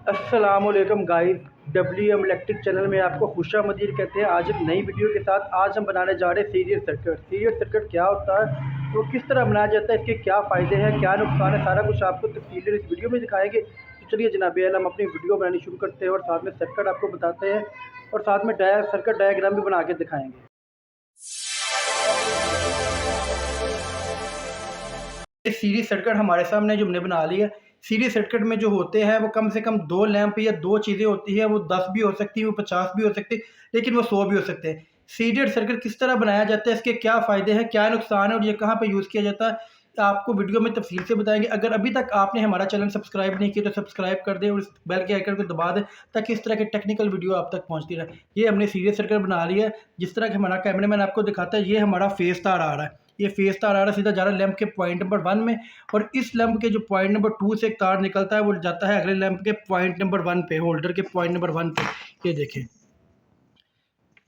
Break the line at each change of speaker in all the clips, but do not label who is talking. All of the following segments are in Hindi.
अस्सलामुअलैकुम गाइस, WM इलेक्ट्रिक चैनल में आपको खुशामदीद कहते हैं। आज एक नई वीडियो के साथ आज हम बनाने जा रहे हैं सीरियल सर्किट। सीरियल सर्किट क्या होता है, तो किस तरह बनाया जाता है, इसके क्या फ़ायदे हैं, क्या नुकसान है, सारा कुछ आपको तफसील इस वीडियो में दिखाएंगे। तो चलिए जनाब हम अपनी वीडियो बनानी शुरू करते हैं और साथ में सर्किट आपको बताते हैं और साथ में सर्किट डायग्राम भी बना के दिखाएँगे। सीरीज सर्किट हमारे सामने जो हमने बना लिया। सीरीज सर्किट में जो होते हैं वो कम से कम 2 लैंप या 2 चीज़ें होती है। वो 10 भी हो सकती है, वो 50 भी हो सकती है, लेकिन वो 100 भी हो सकते हैं। सीरीज सर्किट किस तरह बनाया जाता है, इसके क्या फ़ायदे हैं, क्या नुकसान है और ये कहाँ पे यूज़ किया जाता है, आपको वीडियो में तफसील से बताएंगे। अगर अभी तक आपने हमारा चैनल सब्सक्राइब नहीं किया तो सब्सक्राइब कर दें और इस बेल के आइकन को दबा दें ताकि इस तरह के टेक्निकल वीडियो आप तक पहुँचती रहे। ये हमने सीरीज सर्किट बना लिया है। जिस तरह कि हमारा कैमरामैन आपको दिखाता है, ये हमारा फेस तार आ रहा है। ये फेस तार आ रहा है सीधा जा रहा है लैंप के पॉइंट नंबर 1 में, और इस लैंप के जो पॉइंट नंबर 2 से एक तार निकलता है वो जाता है अगले लैंप के पॉइंट नंबर 1 पे, होल्डर के पॉइंट नंबर 1 पे। ये देखें,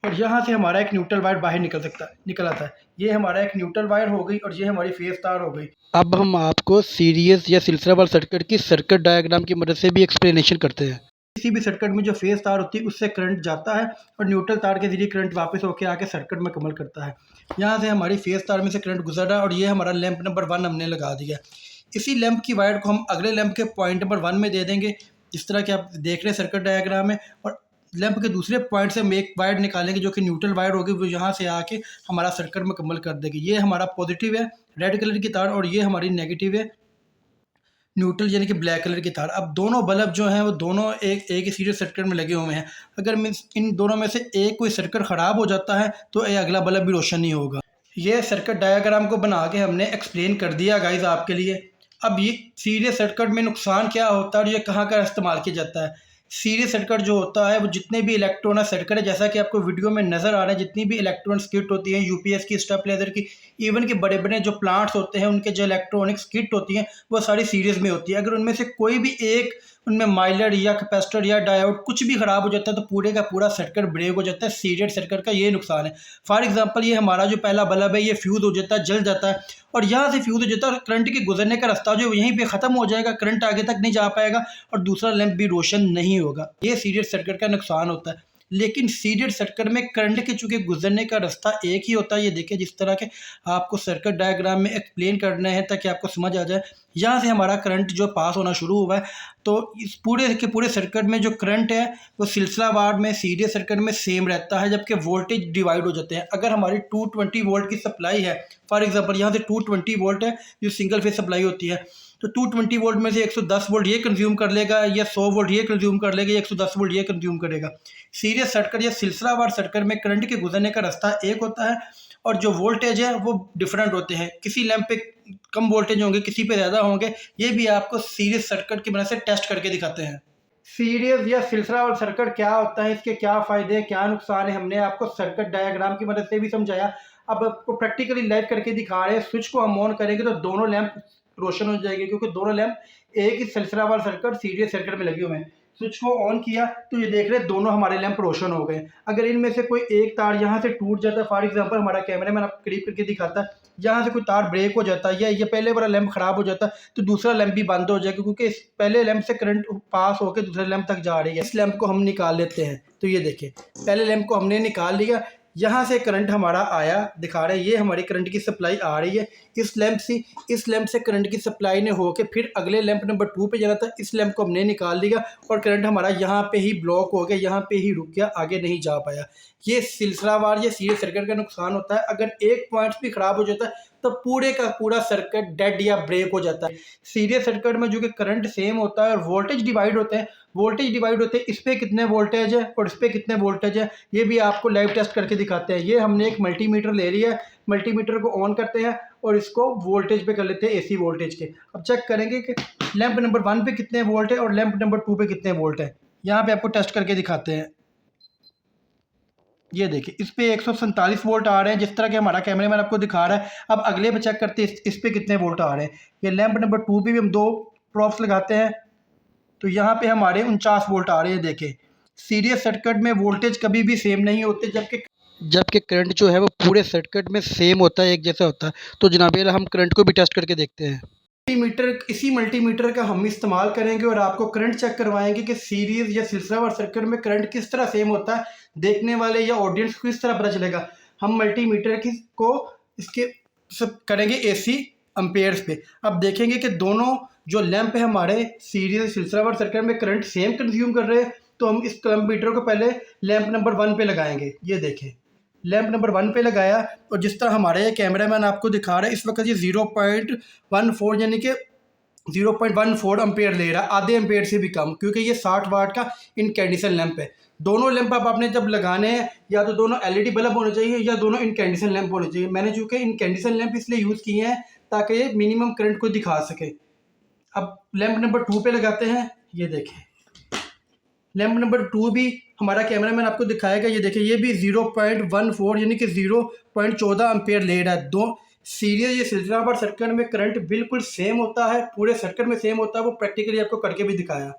और यहाँ से हमारा एक न्यूट्रल वायर बाहर निकल आता है। ये हमारा एक न्यूट्रल वायर हो गई और ये हमारी फेस तार हो गई। अब हम आपको सीरीज या सिलसिलावार सर्किट की सर्किट डायग्राम की मदद से भी एक्सप्लेनेशन करते हैं। किसी भी सर्किट में जो फेस तार होती है उससे करंट जाता है और न्यूट्रल तार के जरिए करंट वापस होकर आके सर्किट में कमल करता है। यहाँ से हमारी फेस तार में से करंट गुजर रहा है और ये हमारा लैंप नंबर 1 हमने लगा दिया। इसी लैंप की वायर को हम अगले लैंप के पॉइंट नंबर 1 में दे देंगे, जिस तरह के आप देख रहे हैं सर्किट डायग्राम में। और लैंप के दूसरे पॉइंट से हम एक वायर निकालेंगे जो कि न्यूट्रल वायर होगी, वो यहाँ से आके हमारा सर्किट में कमल कर देगी। ये हमारा पॉजिटिव है रेड कलर की तार और ये हमारी नेगेटिव है न्यूट्रल यानी कि ब्लैक कलर की तार। अब दोनों बल्ब जो हैं वो दोनों एक ही सीरीज सर्किट में लगे हुए हैं। अगर मीन्स इन दोनों में से एक कोई सर्किट ख़राब हो जाता है तो ये अगला बल्ब भी रोशन नहीं होगा। ये सर्किट डायग्राम को बना के हमने एक्सप्लेन कर दिया गाइस आपके लिए। अब ये सीरीज सर्किट में नुकसान क्या होता है और ये कहाँ का इस्तेमाल किया जाता है। सीरीज सर्किट जो होता है वो जितने भी इलेक्ट्रॉन सर्किट है, जैसा कि आपको वीडियो में नज़र आ रहा है, जितनी भी इलेक्ट्रॉनिक किट होती है, यूपीएस की, स्टेबलाइजर की, इवन के बड़े बड़े जो प्लांट्स होते हैं उनके जो इलेक्ट्रॉनिक्स किट होती हैं वो सारी सीरीज में होती है। अगर उनमें से कोई भी एक उनमें माइलर या कैपेसिटर या डायोड कुछ भी ख़राब हो जाता है तो पूरे का पूरा सर्किट ब्रेक हो जाता है। सीरीज सर्किट का ये नुकसान है। फॉर एग्जांपल ये हमारा जो पहला बल्ब है ये फ्यूज़ हो जाता है, जल जाता है, और यहाँ से फ्यूज़ हो जाता है और करंट के गुजरने का रास्ता जो यहीं पे ख़त्म हो जाएगा, करंट आगे तक नहीं जा पाएगा और दूसरा लैंप भी रोशन नहीं होगा। ये सीरीज सर्किट का नुकसान होता है। लेकिन सीरीज सर्किट में करंट के चूँकि गुजरने का रास्ता एक ही होता है। ये देखिए जिस तरह के आपको सर्किट डायग्राम में एक्सप्लेन करना है ताकि आपको समझ आ जाए। यहाँ से हमारा करंट जो पास होना शुरू हुआ है, तो इस पूरे के पूरे सर्किट में जो करंट है वो सिलसिलावार में सीरीज सर्किट में सेम रहता है, जबकि वोल्टेज डिवाइड हो जाते हैं। अगर हमारी 220 वोल्ट की सप्लाई है, फॉर एग्जांपल यहाँ से 220 वोल्ट है जो सिंगल फेज सप्लाई होती है, तो 220 वोल्ट में से 110 वोल्ट ये कंज्यूम कर लेगा या 100 वोल्ट ये कंज्यूम कर लेगा या 110 वोल्ट ये कंज्यूम करेगा। सीरीज सर्किट या सिलसिलावार सर्किट में करंट के गुजरने का रास्ता एक होता है और जो वोल्टेज है वो डिफरेंट होते हैं। किसी लैंप पे कम वोल्टेज होंगे, किसी पे ज़्यादा होंगे। ये भी आपको सीरीज सर्किट की मदद से टेस्ट करके दिखाते हैं। सीरीज या सिलसिलावार सर्किट क्या होता है, इसके क्या फ़ायदे क्या नुकसान है, हमने आपको सर्किट डायग्राम की मदद से भी समझाया। अब आपको प्रैक्टिकली लाइव करके दिखा रहे हैं। स्विच को हम ऑन करेंगे तो दोनों लैंप रोशन हो जाएंगे, क्योंकि दोनों लैंप एक ही सिलसिलावार सर्किट सीरीज सर्किट में लगे हुए हैं। स्विच को ऑन किया तो ये देख रहे हैं दोनों हमारे लैंप रोशन हो गए। अगर इनमें से कोई एक तार यहाँ से टूट जाता है, फॉर एग्जांपल हमारा कैमरामैन आपको करीब करके दिखाता है, यहाँ से कोई तार ब्रेक हो जाता है या ये पहले वाला लैंप खराब हो जाता है तो दूसरा लैंप भी बंद हो जाएगा, क्योंकि इस पहले लैंप से करंट पास होकर दूसरे लैंप तक जा रही है। इस लैंप को हम निकाल लेते हैं तो ये देखिए पहले लैंप को हमने निकाल लिया, यहाँ से करंट हमारा आया, दिखा रहे हैं ये हमारी करंट की सप्लाई आ रही है इस लैंप से करंट की सप्लाई ने होके फिर अगले लैंप नंबर 2 पे जाना था। इस लैंप को हमने निकाल लिया और करंट हमारा यहाँ पे ही ब्लॉक हो गया, यहाँ पे ही रुक गया, आगे नहीं जा पाया। ये सिलसिलावार या सीरीज सर्किट का नुकसान होता है। अगर एक पॉइंट भी खराब हो जाता है तो पूरे का पूरा सर्किट डेड या ब्रेक हो जाता है। सीरीज सर्किट में जो कि करंट सेम होता है और वोल्टेज डिवाइड होते हैं, इस पे कितने वोल्टेज है और इस पे कितने वोल्टेज है ये भी आपको लाइव टेस्ट करके दिखाते हैं। ये हमने एक मल्टीमीटर ले लिया है, मल्टीमीटर को ऑन करते हैं और इसको वोल्टेज पे कर लेते हैं, एसी वोल्टेज के। अब चेक करेंगे कि लैंप नंबर 1 पे कितने वोल्ट है और लैंप नंबर 2 पे कितने वोल्ट है। यहाँ पे आपको टेस्ट करके दिखाते हैं। ये देखिए इस पे 147 वोल्ट आ रहे हैं, जिस तरह के हमारा कैमरामैन आपको दिखा रहा है। अब अगले पे चेक करते हैं इस पे कितने वोल्ट आ रहे हैं। ये लैंप नंबर 2 पे भी हम 2 प्रॉप्स लगाते हैं तो यहाँ पे हमारे 49 वोल्ट आ रहे हैं। देखें सीरीज सर्किट में वोल्टेज कभी भी सेम नहीं होते, जबकि करंट जो है वो पूरे सर्किट में सेम होता है, एक जैसा होता है। तो जनाब हम करंट को भी टेस्ट करके देखते हैं। मल्टीमीटर, इसी मल्टीमीटर का हम इस्तेमाल करेंगे और आपको करंट चेक करवाएंगे कि सीरीज़ या सिलसिलावार सर्किट में करंट किस तरह सेम होता है, देखने वाले या ऑडियंस को किस तरह पता चलेगा। हम मल्टीमीटर की को इसके सब करेंगे एसी एम्पेयर्स पे। अब देखेंगे कि दोनों जो लैंप है हमारे सीरीज़ सिलसिलावार सर्किट में करंट सेम कंज्यूम कर रहे हैं। तो हम इस मल्टीमीटर को पहले लैंप नंबर 1 पे लगाएंगे। ये देखें, लैंप नंबर 1 पे लगाया और जिस तरह हमारे ये कैमरामैन आपको दिखा रहा है, इस वक्त ये 0.14 यानी कि 0.14 एम्पेयर ले रहा है, आधे एम्पेयर से भी कम, क्योंकि ये 60 वाट का इनकैंडिसेंट लैंप है। दोनों लैंप आप आपने जब लगाने हैं या तो दोनों एलईडी बल्ब होने चाहिए या दोनों इनकैंडिसेंट लैंप होने चाहिए। मैंने चूँकि इनकैंडिसेंट लैंप इसलिए यूज़ किए हैं ताकि ये मिनिमम करंट को दिखा सके। अब लैंप नंबर 2 पे लगाते हैं। ये देखें, लैंप नंबर 2 भी हमारा कैमरामैन आपको दिखाएगा। ये देखिए, ये भी 0.14 यानी कि 0.14 एम्पेयर ले रहा है। दो सीरीज ये सिलसिलावार सर्किट में करंट बिल्कुल सेम होता है, पूरे सर्किट में सेम होता है। वो प्रैक्टिकली आपको करके भी दिखाया।